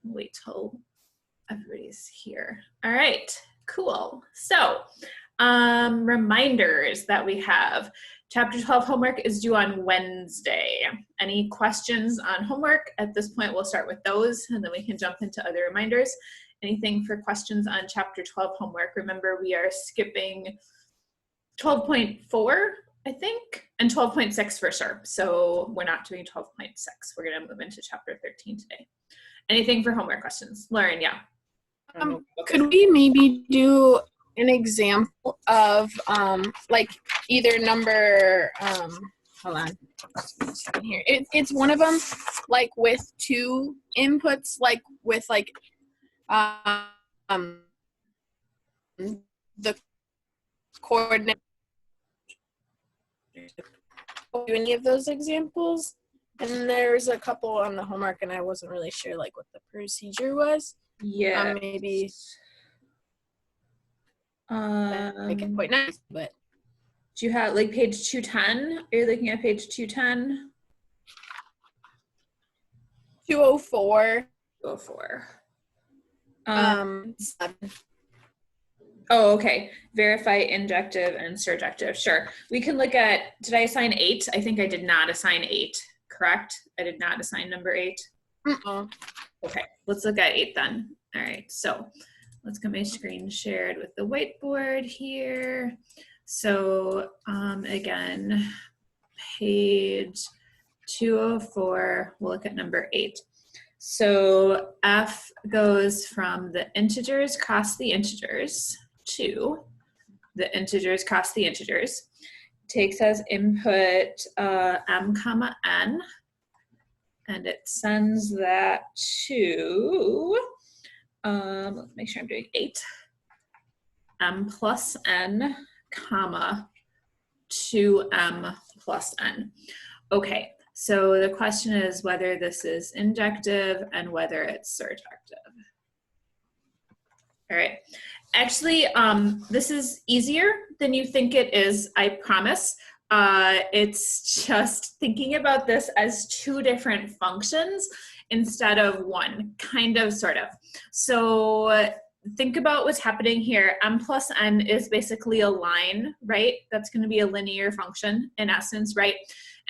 wait till everybody's here. All right, cool. So reminders that we have. Chapter 12 homework is due on Wednesday. Any questions on homework? At this point, we'll start with those, and then we can jump into other reminders. Anything for questions on Chapter 12 homework? Remember, we are skipping 12.4, I think, and 12.6 for sure. So we're not doing 12.6. We're going to move into Chapter 13 today. Anything for homework questions? Lauren, yeah. Could we maybe do an example of like either number hold on here, it's one of them, like with two inputs, like with like the coordinate. Do any of those examples? And there's a couple on the homework and I wasn't really sure like what the procedure was. Yeah. Maybe make it quite nice, but do you have like page 210? Are you looking at page 210? 204. 204. 7. Oh, okay. Verify injective and surjective. Sure. We can look at, did I assign 8? I think I did not assign 8, correct? I did not assign number 8. Okay, let's look at 8 then. All right, so let's get my screen shared with the whiteboard here. So again, page 204, we'll look at number 8. So F goes from the integers cross the integers to the integers cross the integers. Takes as input m comma n, and it sends that to, let's make sure I'm doing 8, m plus n comma 2m plus n. Okay, so the question is whether this is injective and whether it's surjective. All right, actually, this is easier than you think it is, I promise. It's just thinking about this as 2 different functions instead of one, kind of, sort of. So think about what's happening here. M plus n is basically a line, right? That's going to be a linear function in essence, right?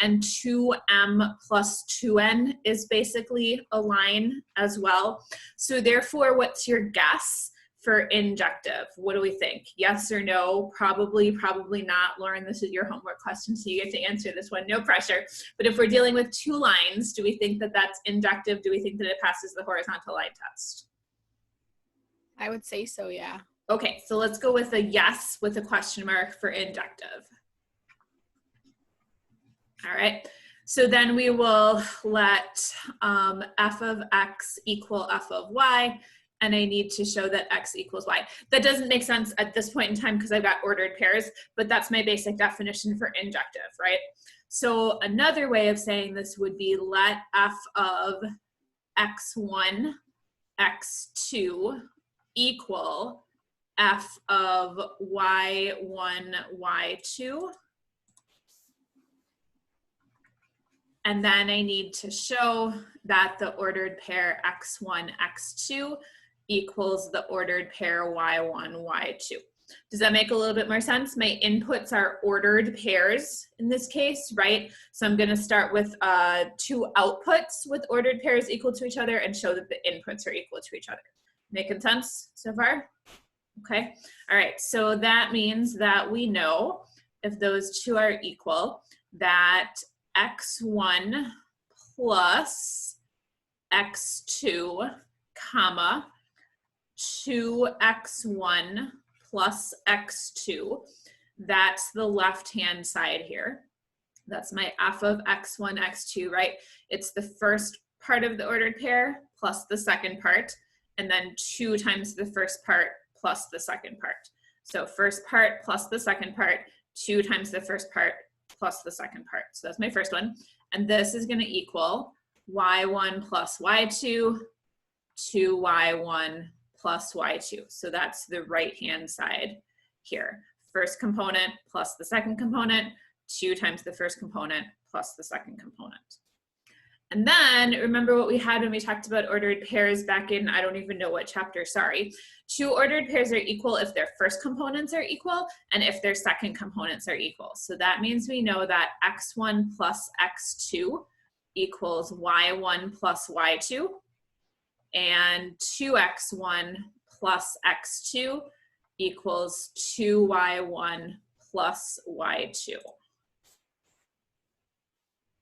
And 2m plus 2n is basically a line as well. So therefore, what's your guess for injective? What do we think? Yes or no? Probably, probably not. Lauren, this is your homework question, so you get to answer this one. No pressure. But if we're dealing with 2 lines, do we think that that's injective? Do we think that it passes the horizontal line test? I would say so, yeah. Okay, so let's go with a yes with a question mark for injective. All right, so then we will let f of x equal f of y, and I need to show that x equals y. That doesn't make sense at this point in time because I've got ordered pairs, but that's my basic definition for injective, right? So another way of saying this would be let f of x1, x2 equal f of y1, y2. And then I need to show that the ordered pair x1, x2 equals the ordered pair y1, y2. Does that make a little bit more sense? My inputs are ordered pairs in this case, right? So I'm going to start with 2 outputs with ordered pairs equal to each other and show that the inputs are equal to each other. Making sense so far? Okay. All right. So that means that we know if those 2 are equal, that x1 plus x2 comma 2x1 plus x2, that's the left-hand side here. That's my f of x1, x2, right? It's the first part of the ordered pair plus the second part, and then 2 times the first part plus the second part. So first part plus the second part, 2 times the first part plus the second part. So that's my first one. And this is going to equal y1 plus y2, 2y1 plus y2. So that's the right-hand side here. First component plus the second component, 2 times the first component plus the second component. And then remember what we had when we talked about ordered pairs back in, I don't even know what chapter, sorry. Two ordered pairs are equal if their first components are equal and if their second components are equal. So that means we know that x1 plus x2 equals y1 plus y2, and 2x1 plus x2 equals 2y1 plus y2.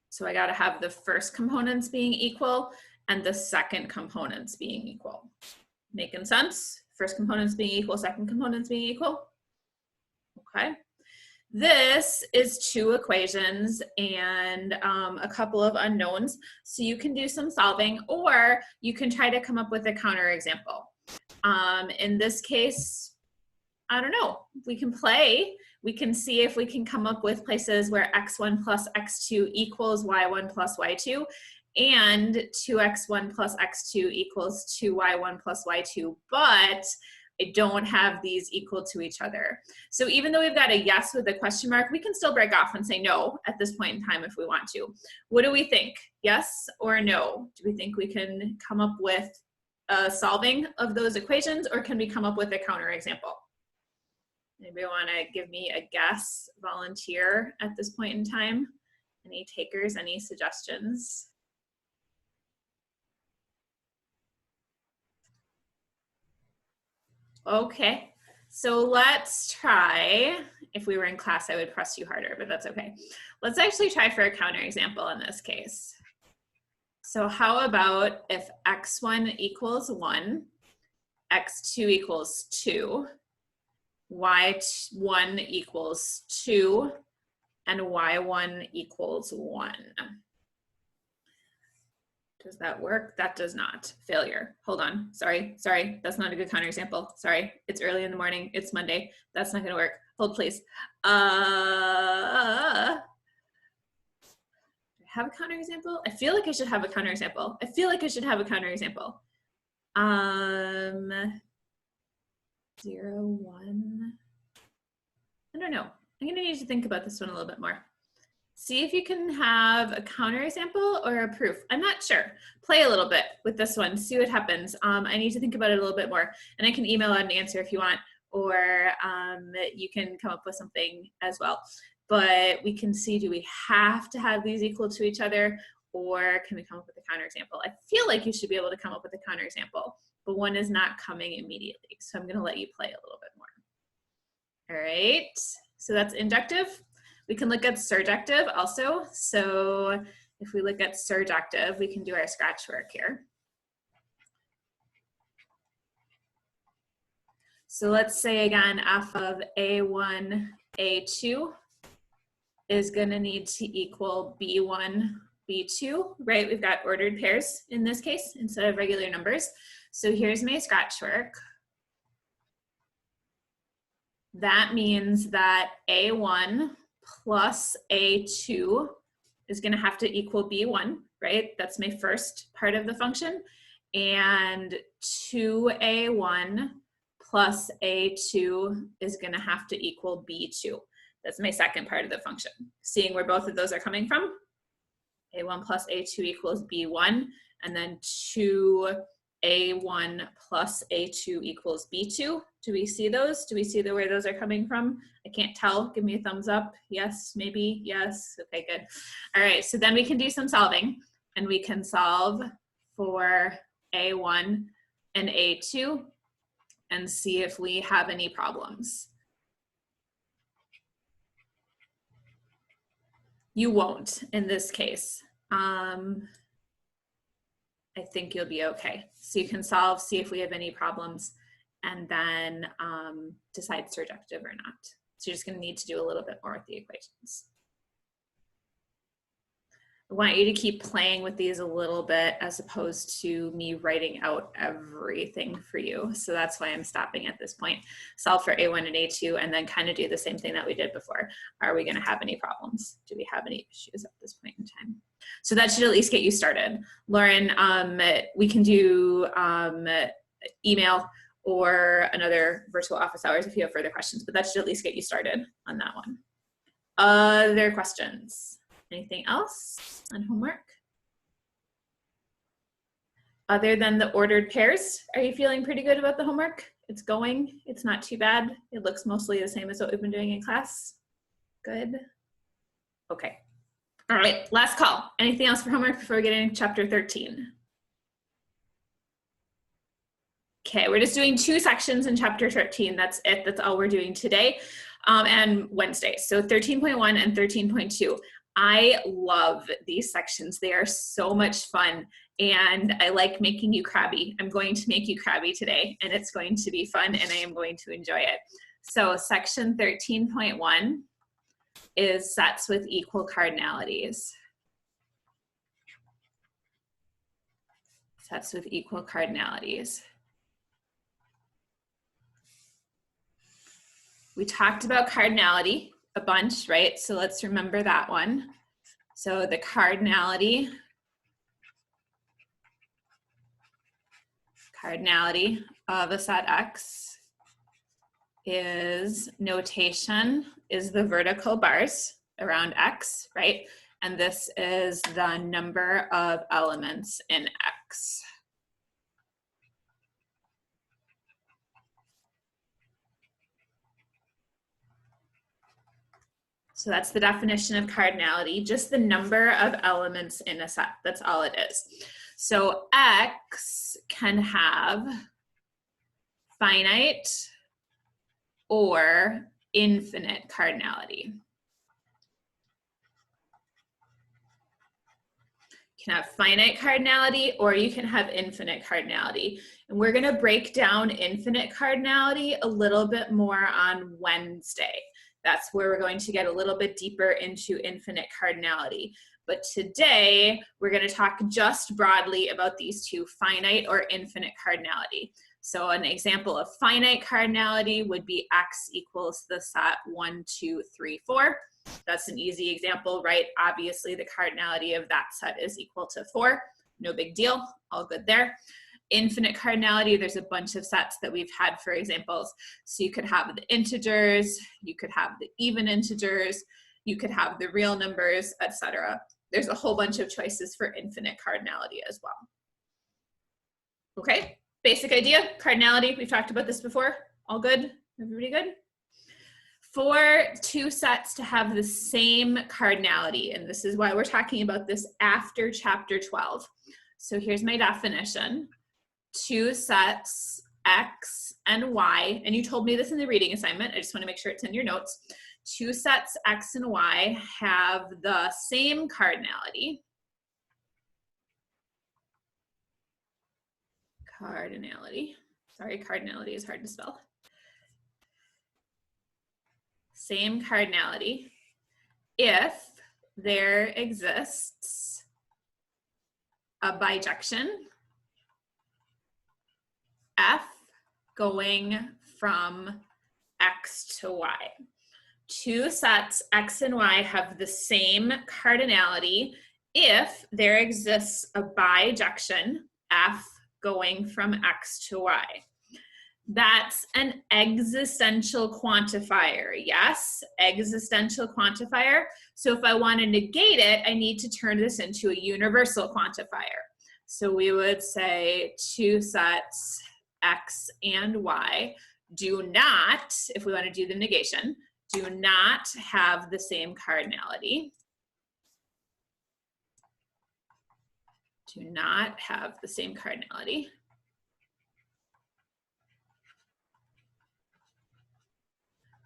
So I got to have the first components being equal and the second components being equal. Making sense? First components being equal, second components being equal. Okay. This is two equations and a couple of unknowns. So you can do some solving, or you can try to come up with a counterexample. In this case, I don't know, we can play. We can see if we can come up with places where x1 plus x2 equals y1 plus y2, and 2x1 plus x2 equals 2y1 plus y2, but I don't have these equal to each other. So even though we've got a yes with a question mark, we can still break off and say no at this point in time if we want to. What do we think? Yes or no? Do we think we can come up with a solving of those equations, or can we come up with a counterexample? Anybody want to give me a guess, volunteer at this point in time? Any takers, any suggestions? Okay, so let's try. If we were in class, I would press you harder, but that's okay. Let's actually try for a counterexample in this case. So how about if x1 equals 1, x2 equals 2, y1 equals 2, and y1 equals 1. Does that work? That does not. Failure. Hold on. Sorry. That's not a good counterexample. Sorry. It's early in the morning. It's Monday. That's not going to work. Hold, please. Do I have a counterexample? I feel like I should have a counterexample. 0, 1. I don't know. I'm going to need to think about this one a little bit more. See if you can have a counterexample or a proof. I'm not sure. Play a little bit with this one. See what happens. I need to think about it a little bit more. And I can email out an answer if you want, or you can come up with something as well. But we can see, do we have to have these equal to each other, or can we come up with a counterexample? I feel like you should be able to come up with a counterexample, but one is not coming immediately. So I'm going to let you play a little bit more. All right. So that's inductive. We can look at surjective also. So if we look at surjective, we can do our scratch work here. So let's say again, f of a1, a2 is going to need to equal b1, b2, right? We've got ordered pairs in this case instead of regular numbers. So here's my scratch work. That means that a1 plus a2 is going to have to equal b1, right? That's my first part of the function. And 2a1 plus a2 is going to have to equal b2. That's my second part of the function. Seeing where both of those are coming from, a1 plus a2 equals b1, and then 2a1 plus a2 equals b2. Do we see those? Do we see where those are coming from? I can't tell. Give me a thumbs up. Yes, maybe, yes. Okay, good. All right, so then we can do some solving, and we can solve for a1 and a2 and see if we have any problems. You won't in this case. I think you'll be okay. So you can solve, see if we have any problems, and then decide surjective or not. So you're just going to need to do a little bit more with the equations. I want you to keep playing with these a little bit as opposed to me writing out everything for you. So that's why I'm stopping at this point. Solve for A1 and A2 and then kind of do the same thing that we did before. Are we going to have any problems? Do we have any issues at this point in time? So that should at least get you started. Lauren, we can do email or another virtual office hours if you have further questions, but that should at least get you started on that one. Other questions? Anything else on homework? Other than the ordered pairs, are you feeling pretty good about the homework? It's going, it's not too bad. It looks mostly the same as what we've been doing in class. Good. Okay. All right, last call. Anything else for homework before we get into chapter 13? Okay, we're just doing 2 sections in chapter 13. That's it. That's all we're doing today and Wednesday. So 13.1 and 13.2. I love these sections. They are so much fun, and I like making you crabby. I'm going to make you crabby today, and it's going to be fun, and I am going to enjoy it. So section 13.1 is sets with equal cardinalities. Sets with equal cardinalities. We talked about cardinality a bunch, right? So let's remember that one. So the cardinality of a set X is notation is the vertical bars around X, right? And this is the number of elements in X. So that's the definition of cardinality, just the number of elements in a set. That's all it is. So X can have finite or infinite cardinality. You can have finite cardinality or you can have infinite cardinality. And we're going to break down infinite cardinality a little bit more on Wednesday. That's where we're going to get a little bit deeper into infinite cardinality. But today, we're going to talk just broadly about these two, finite or infinite cardinality. So an example of finite cardinality would be X equals the set 1, 2, 3, 4. That's an easy example, right? Obviously, the cardinality of that set is equal to 4. No big deal, all good there. Infinite cardinality, there's a bunch of sets that we've had for examples. So you could have the integers, you could have the even integers, you could have the real numbers, etc. There's a whole bunch of choices for infinite cardinality as well. Okay, basic idea, cardinality, we've talked about this before. All good? Everybody good? For 2 sets to have the same cardinality, and this is why we're talking about this after chapter 12. So here's my definition. 2 sets X and Y, and you told me this in the reading assignment, I just want to make sure it's in your notes. 2 sets X and Y have the same cardinality. Sorry, cardinality is hard to spell. Same cardinality if there exists a bijection F going from X to Y. 2 sets X and Y have the same cardinality if there exists a bijection F going from X to Y. That's an existential quantifier. Yes, existential quantifier. So if I want to negate it, I need to turn this into a universal quantifier. So we would say 2 sets X and Y do not, if we want to do the negation, do not have the same cardinality. Do not have the same cardinality.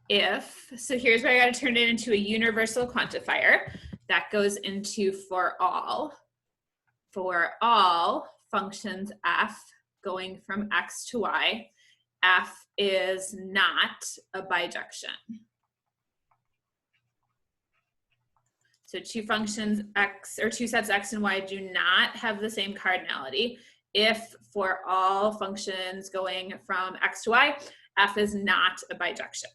If, so here's where I got to turn it into a universal quantifier. That goes into for all. For all functions F going from X to Y, F is not a bijection. So 2 functions X, or 2 sets X and Y do not have the same cardinality if for all functions going from X to Y, F is not a bijection.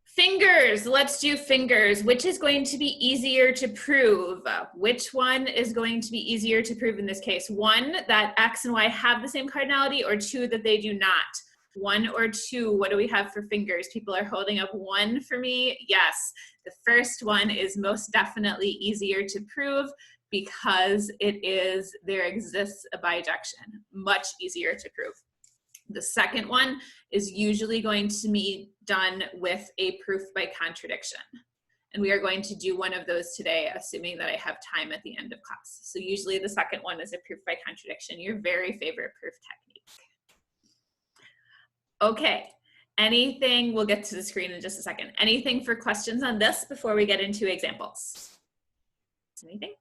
Fingers, let's do fingers. Which is going to be easier to prove? Which one is going to be easier to prove in this case? 1, that X and Y have the same cardinality, or 2, that they do not? 1 or 2, what do we have for fingers? People are holding up 1 for me. Yes, the first one is most definitely easier to prove. because there exists a bijection. Much easier to prove. The second one is usually going to be done with a proof by contradiction. And we are going to do one of those today, assuming that I have time at the end of class. So usually the second one is a proof by contradiction, your very favorite proof technique. Okay, anything, we'll get to the screen in just a second. Anything for questions on this before we get into examples? Anything?